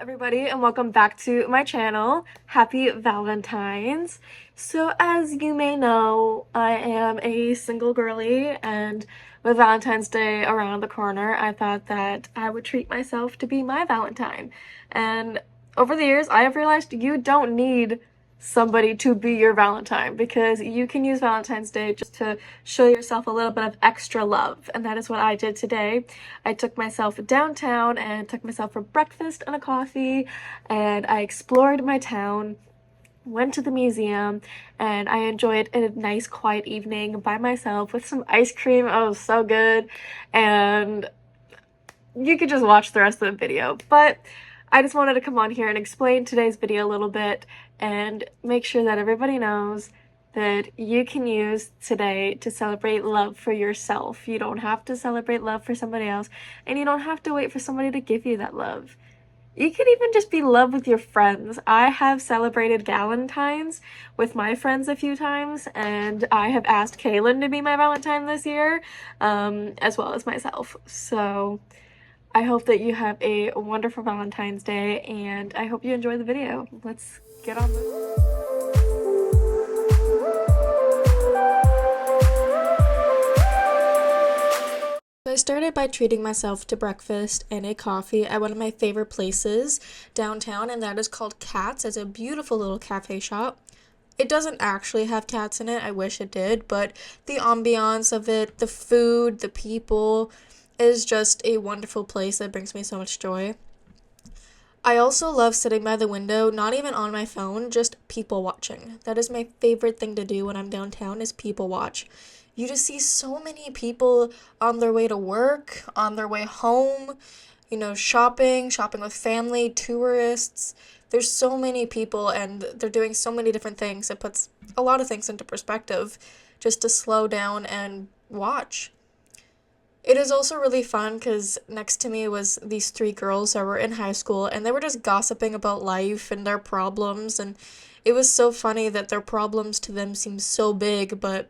everybody, and welcome back to my channel. Happy Valentines. So as you may know, I am a single girly, and with Valentine's Day around the corner, I thought that I would treat myself to be my Valentine. And over the years, I have realized you don't need somebody to be your Valentine, because you can use Valentine's Day just to show yourself a little bit of extra love, and that is what I did today. I took myself downtown and took myself for breakfast and a coffee, and I explored my town, went to the museum, and I enjoyed a nice quiet evening by myself with some ice cream. Oh, so good. And you could just watch the rest of the video, but I just wanted to come on here and explain today's video a little bit and make sure that everybody knows that you can use today to celebrate love for yourself. You don't have to celebrate love for somebody else, and you don't have to wait for somebody to give you that love. You could even just be love with your friends. I have celebrated Valentines with my friends a few times, and I have asked Kaylin to be my Valentine this year, as well as myself. So I hope that you have a wonderful Valentine's Day, and I hope you enjoy the video. Let's get on with it. So I started by treating myself to breakfast and a coffee at one of my favorite places downtown, and that is called Cats. It's a beautiful little cafe shop. It doesn't actually have cats in it. I wish it did, but the ambiance of it, the food, the people, is just a wonderful place that brings me so much joy. I also love sitting by the window, not even on my phone, just people watching. That is my favorite thing to do when I'm downtown, is people watch. You just see so many people on their way to work, on their way home, shopping with family, tourists. There's so many people, and they're doing so many different things. It puts a lot of things into perspective just to slow down and watch. It is also really fun because next to me was these three girls that were in high school, and they were just gossiping about life and their problems, and it was so funny that their problems to them seemed so big, but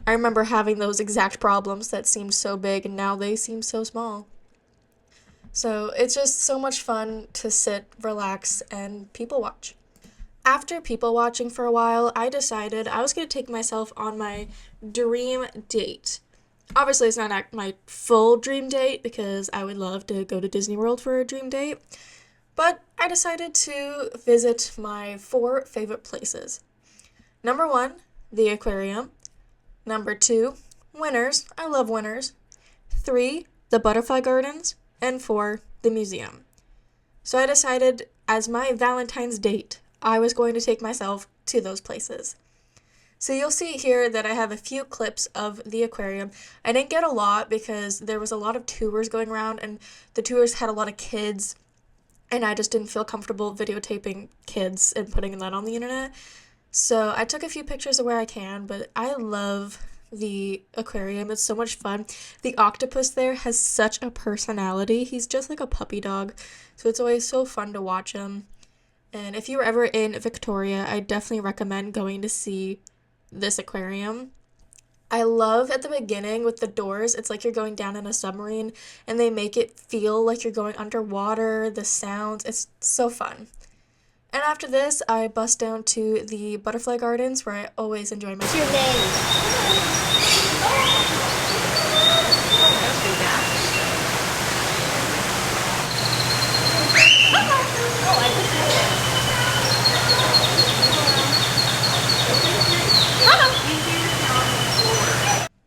I remember having those exact problems that seemed so big, and now they seem so small. So it's just so much fun to sit, relax, and people watch. After people watching for a while, I decided I was going to take myself on my dream date. Obviously, it's not my full dream date because I would love to go to Disney World for a dream date, but I decided to visit my 4 favorite places. Number 1, the aquarium. Number 2, Winners. I love Winners. 3, the butterfly gardens. And 4, the museum. So I decided as my Valentine's date, I was going to take myself to those places. So you'll see here that I have a few clips of the aquarium. I didn't get a lot because there was a lot of tours going around, and the tours had a lot of kids, and I just didn't feel comfortable videotaping kids and putting that on the internet. So I took a few pictures of where I can, but I love the aquarium. It's so much fun. The octopus there has such a personality. He's just like a puppy dog, so it's always so fun to watch him. And if you're ever in Victoria, I definitely recommend going to see this aquarium. I love at the beginning with the doors, it's like you're going down in a submarine, and they make it feel like you're going underwater, the sounds, it's so fun. And after this, I bust down to the butterfly gardens, where I always enjoy my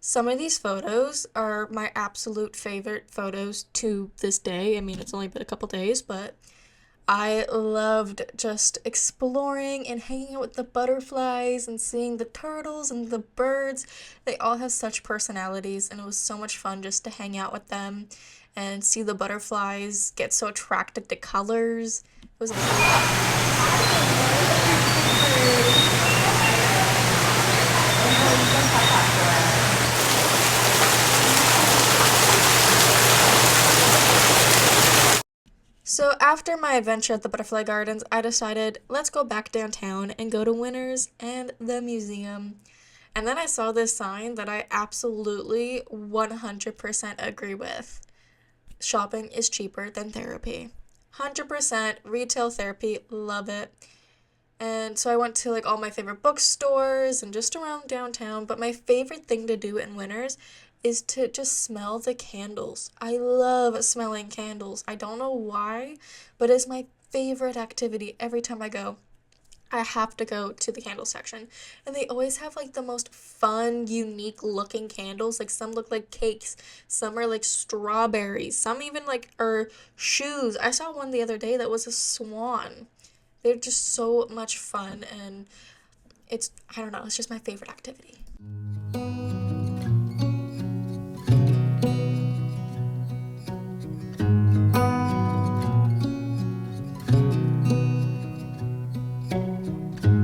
Some of these photos are my absolute favorite photos to this day. I mean, it's only been a couple days, but I loved just exploring and hanging out with the butterflies and seeing the turtles and the birds. They all have such personalities, and it was so much fun just to hang out with them and see the butterflies get so attracted to colors. It was So after my adventure at the butterfly gardens, I decided, let's go back downtown and go to Winners and the museum. And then I saw this sign that I absolutely 100% agree with. Shopping is cheaper than therapy. 100% retail therapy, love it. And so I went to like all my favorite bookstores and just around downtown. But my favorite thing to do in winters is to just smell the candles. I love smelling candles. I don't know why, but it's my favorite activity every time I go. I have to go to the candle section. And they always have like the most fun, unique looking candles. Like some look like cakes, some are like strawberries, some even like are shoes. I saw one the other day that was a swan. They're just so much fun, and I don't know, it's just my favorite activity.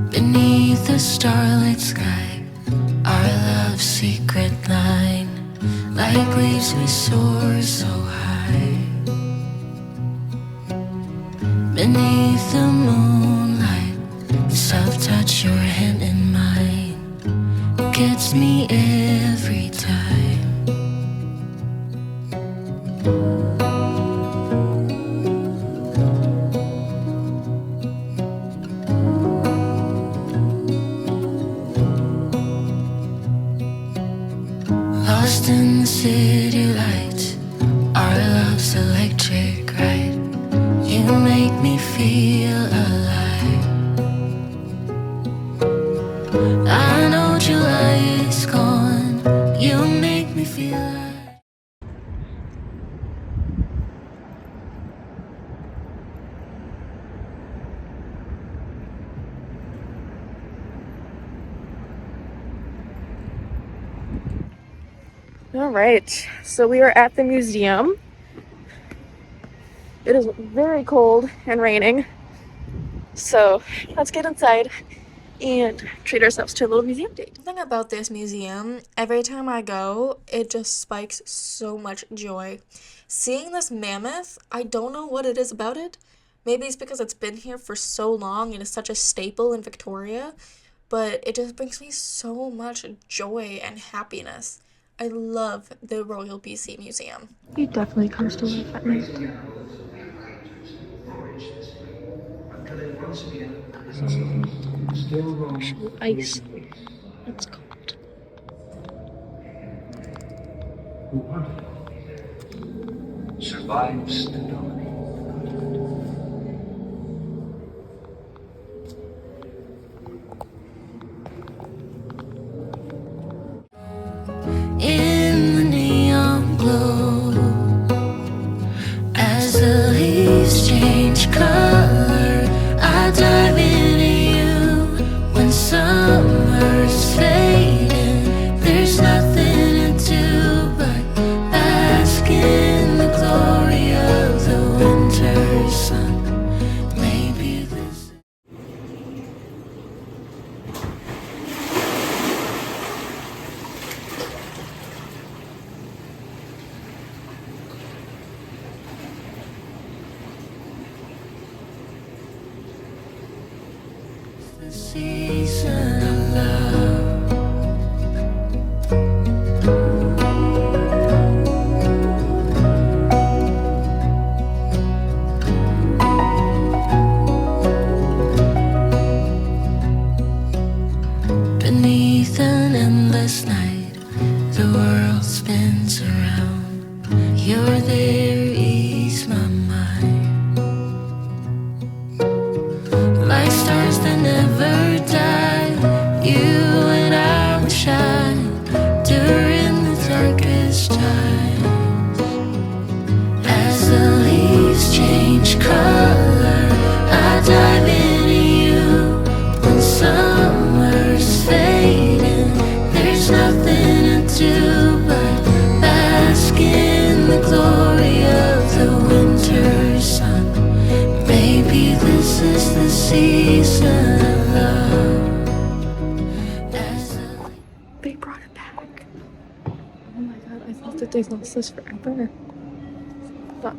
Beneath the starlit sky, our love's secret line, like leaves we soar so high. Beneath the moonlight, the soft touch your hand in mine gets me every time. Lost in the city lights, our love's electric ride. You make me feel alive. I know July is gone. You make me feel alive. All right, so we are at the museum. It is very cold and raining, so let's get inside and treat ourselves to a little museum date. The thing about this museum, every time I go, it just spikes so much joy. Seeing this mammoth, I don't know what it is about it. Maybe it's because it's been here for so long and is such a staple in Victoria, but it just brings me so much joy and happiness. I love the Royal BC Museum. He definitely comes to life at night. Actual ice. It's cold. Survives to dominate. In the neon glow, as the leaves change color, I dive into you. When summer's fading, there's nothing to do but bask in the glory of the winter sun. Maybe this the season of love. Beneath an endless night, the world spins around. You're there, ease my mind. Like stars that never die, you and I will shine during the darkest times. As the leaves change color, I dive into you. When summer's fading, there's nothing to do but bask in the glory of the winter sun. Maybe this is the season of love. As the They brought it back. Oh my god, I thought that they lost this forever. But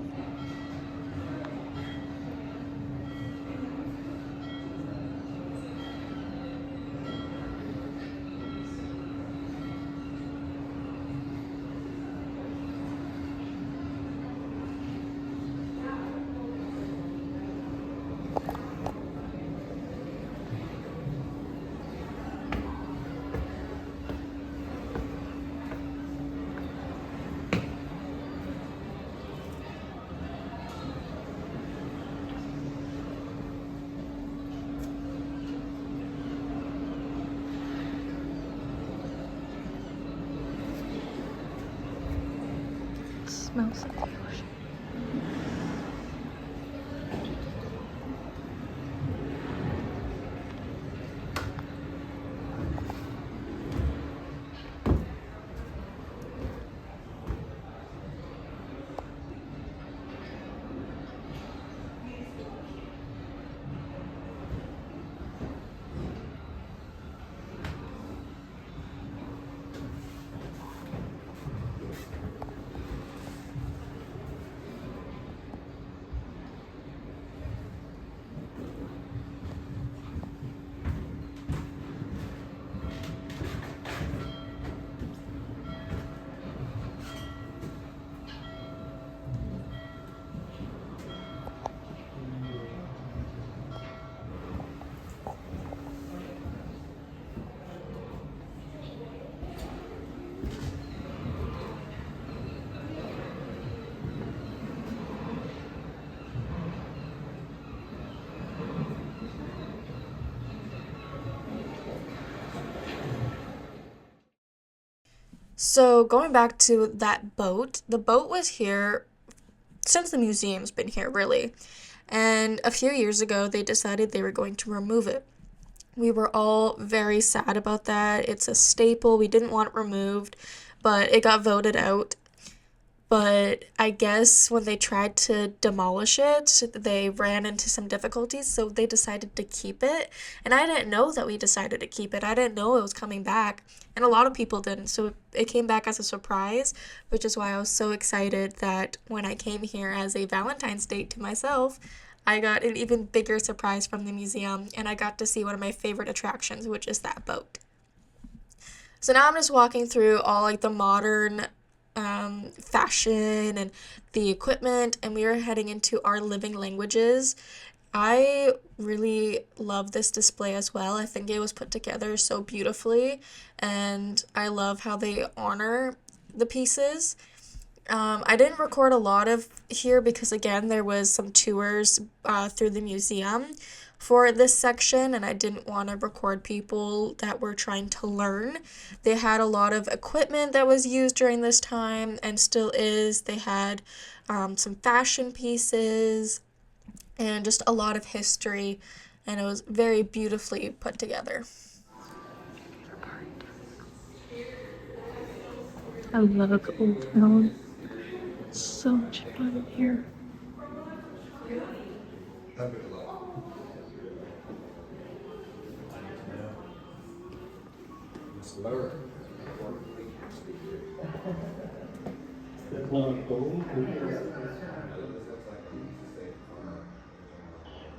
Smells like the ocean. So, going back to that boat, the boat was here since the museum's been here, really. And a few years ago, they decided they were going to remove it. We were all very sad about that. It's a staple. We didn't want it removed, but it got voted out. But I guess when they tried to demolish it, they ran into some difficulties, so they decided to keep it. And I didn't know that we decided to keep it. I didn't know it was coming back, and a lot of people didn't. So it came back as a surprise, which is why I was so excited that when I came here as a Valentine's date to myself, I got an even bigger surprise from the museum, and I got to see one of my favorite attractions, which is that boat. So now I'm just walking through all like the modern fashion and the equipment, and we are heading into our living languages. I really love this display as well. I think it was put together so beautifully, and I love how they honor the pieces. I didn't record a lot of here because, again, there was some tours through the museum for this section, and I didn't want to record people that were trying to learn. They had a lot of equipment that was used during this time and still is. They had some fashion pieces and just a lot of history, and it was very beautifully put together. I love Old Town. So much fun here.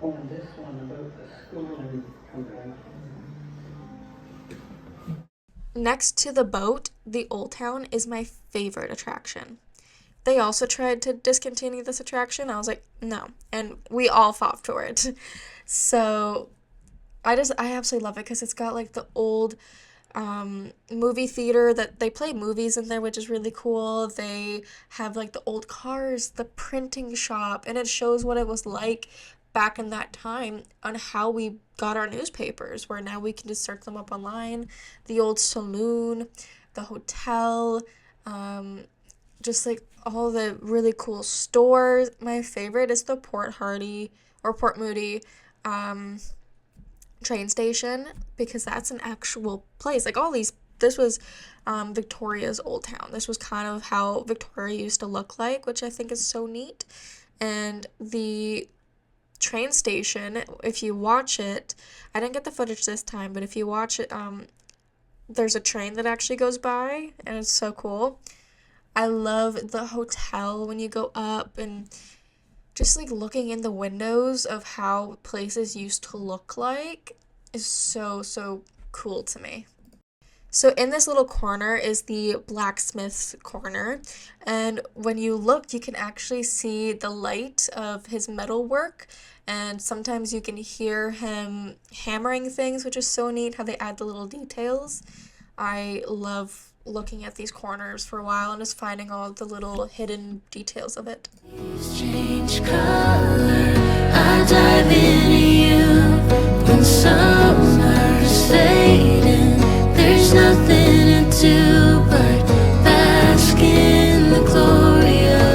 On this one about the school and Next to the boat, the Old Town is my favorite attraction. They also tried to discontinue this attraction. I was like, no. And we all fought for it. So I absolutely love it because it's got like the old movie theater that they play movies in there, which is really cool. They have like the old cars, the printing shop, and it shows what it was like back in that time on how we got our newspapers, where now we can just search them up online. The old saloon, the hotel, just like all the really cool stores. My favorite is the Port Hardy or Port Moody train station because that's an actual place. Like all these, this was Victoria's old town. This was kind of how Victoria used to look like, which I think is so neat. And the train station, if you watch it, I didn't get the footage this time, but if you watch it, there's a train that actually goes by, and it's so cool. I love the hotel when you go up and just like looking in the windows of how places used to look like is so cool to me. So in this little corner is the blacksmith's corner, and when you look, you can actually see the light of his metal work, and sometimes you can hear him hammering things, which is so neat how they add the little details. I love looking at these corners for a while and just finding all the little hidden details of it. Change color, I dive into you when summer's fading. There's nothing to do but bask in the glory of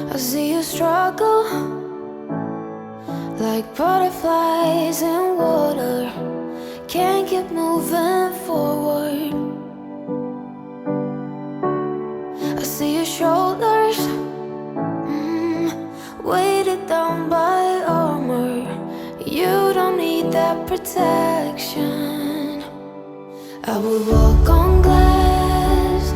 I see you struggle like butterflies in water, can't keep moving forward. I see your shoulders weighted down by armor. You don't need that protection. I would walk on glass,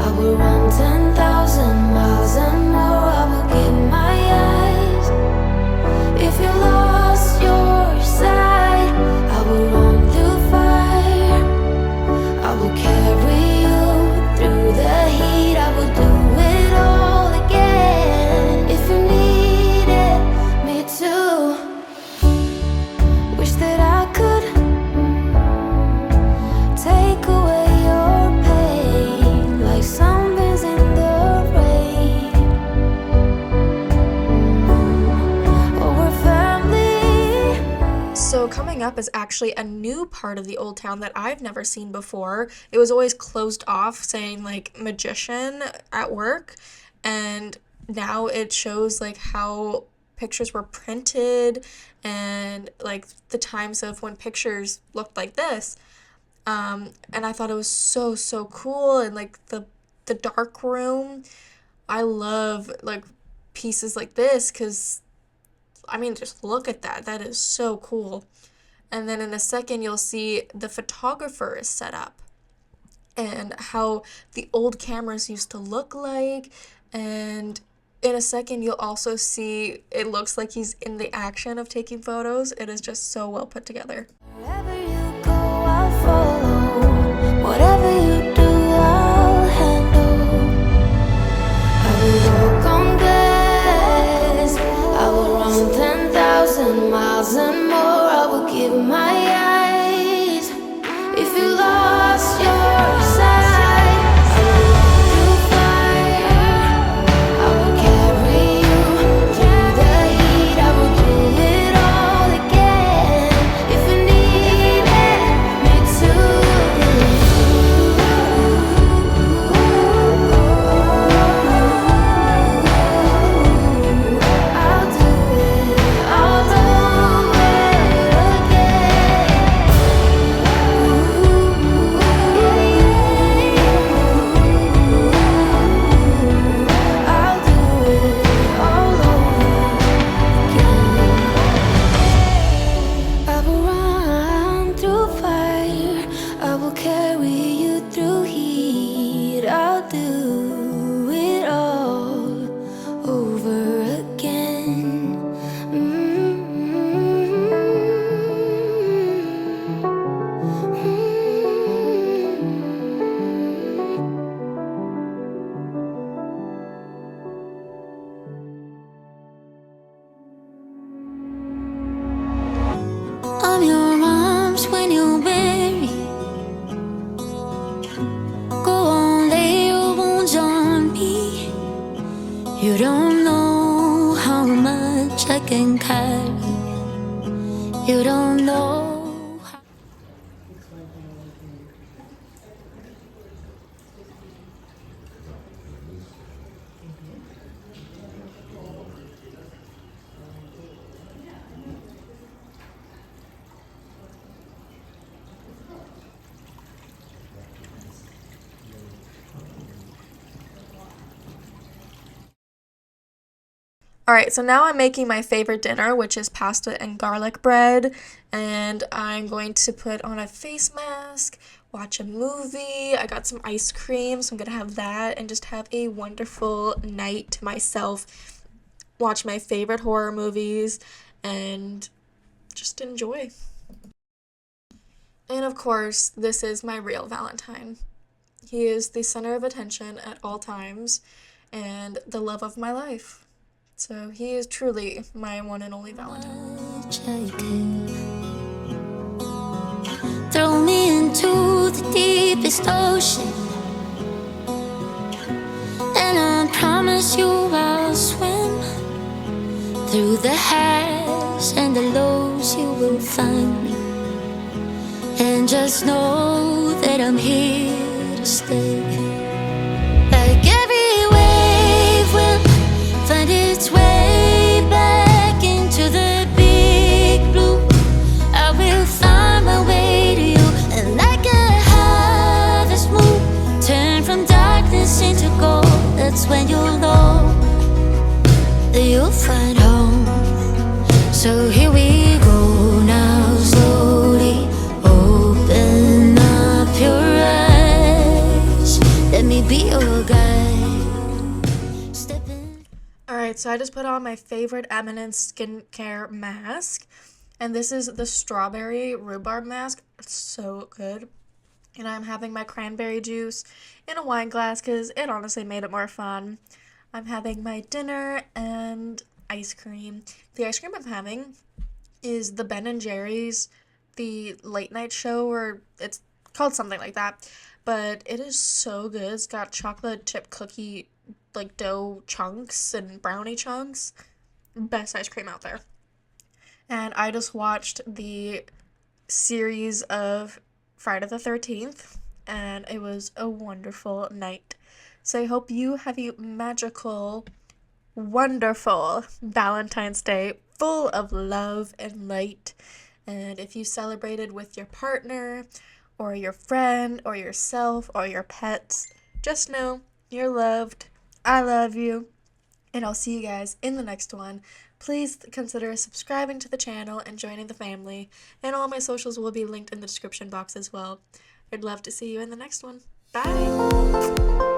I would run 10,000 miles and more. I would give my eyes if you lost your sight. I would run through fire, I would carry you through the heat. I would do it all again if you needed me to. Wish that I could take away your pain like sunbeams in the rain. Oh, we're family. So coming up is actually a new part of the old town that I've never seen before. It was always closed off saying like magician at work, and now it shows like how pictures were printed and like the times of when pictures looked like this. And I thought it was so cool, and like the dark room. I love like pieces like this because I mean just look at that. That is so cool. And then in a second you'll see the photographer is set up and how the old cameras used to look like. And in a second you'll also see it looks like he's in the action of taking photos. It is just so well put together. Wherever you go, I'll follow. Whatever you do, I'll handle. I will walk on glass, I will run 10,000 miles and more. I will give my eyes if you lost your sight. I will run through fire, I will carry you through the heat. I will do it all again if you needed me to. I'll do it all over again. I'll do it all over again. I will run through fire, I will carry you through heat. I'll do it all over again. I'm your arms when you're weary. Go on, lay your wounds on me. You don't know how much I can carry. You don't know how. All right, so now I'm making my favorite dinner, which is pasta and garlic bread, and I'm going to put on a face mask, watch a movie. I got some ice cream, so I'm gonna have that and just have a wonderful night to myself, watch my favorite horror movies, and just enjoy. And of course, this is my real Valentine. He is the center of attention at all times and the love of my life. So he is truly my one and only Valentine. Much I care. Throw me into the deepest ocean, and I promise you I'll swim through the highs and the lows. You will find me, and just know that I'm here to stay. Like every wave will find its way back into the big blue. I will find my way to you, and like a harvest moon, turn from darkness into gold. That's when you'll know that you'll find home. So here we go now, slowly open up your eyes. Let me be your guide. Step in. Alright, so I just put on my favorite Eminence skincare mask. And this is the strawberry rhubarb mask. It's so good. And I'm having my cranberry juice in a wine glass because it honestly made it more fun. I'm having my dinner and ice cream. The ice cream I'm having is the Ben and Jerry's, the late night show, or it's called something like that. But it is so good. It's got chocolate chip cookie like dough chunks and brownie chunks. Best ice cream out there. And I just watched the series of Friday the 13th, and it was a wonderful night. So I hope you have a magical, wonderful Valentine's Day full of love and light. And if you celebrated with your partner, or your friend, or yourself, or your pets, just know you're loved. I love you. And I'll see you guys in the next one. Please consider subscribing to the channel and joining the family. And all my socials will be linked in the description box as well. I'd love to see you in the next one. Bye!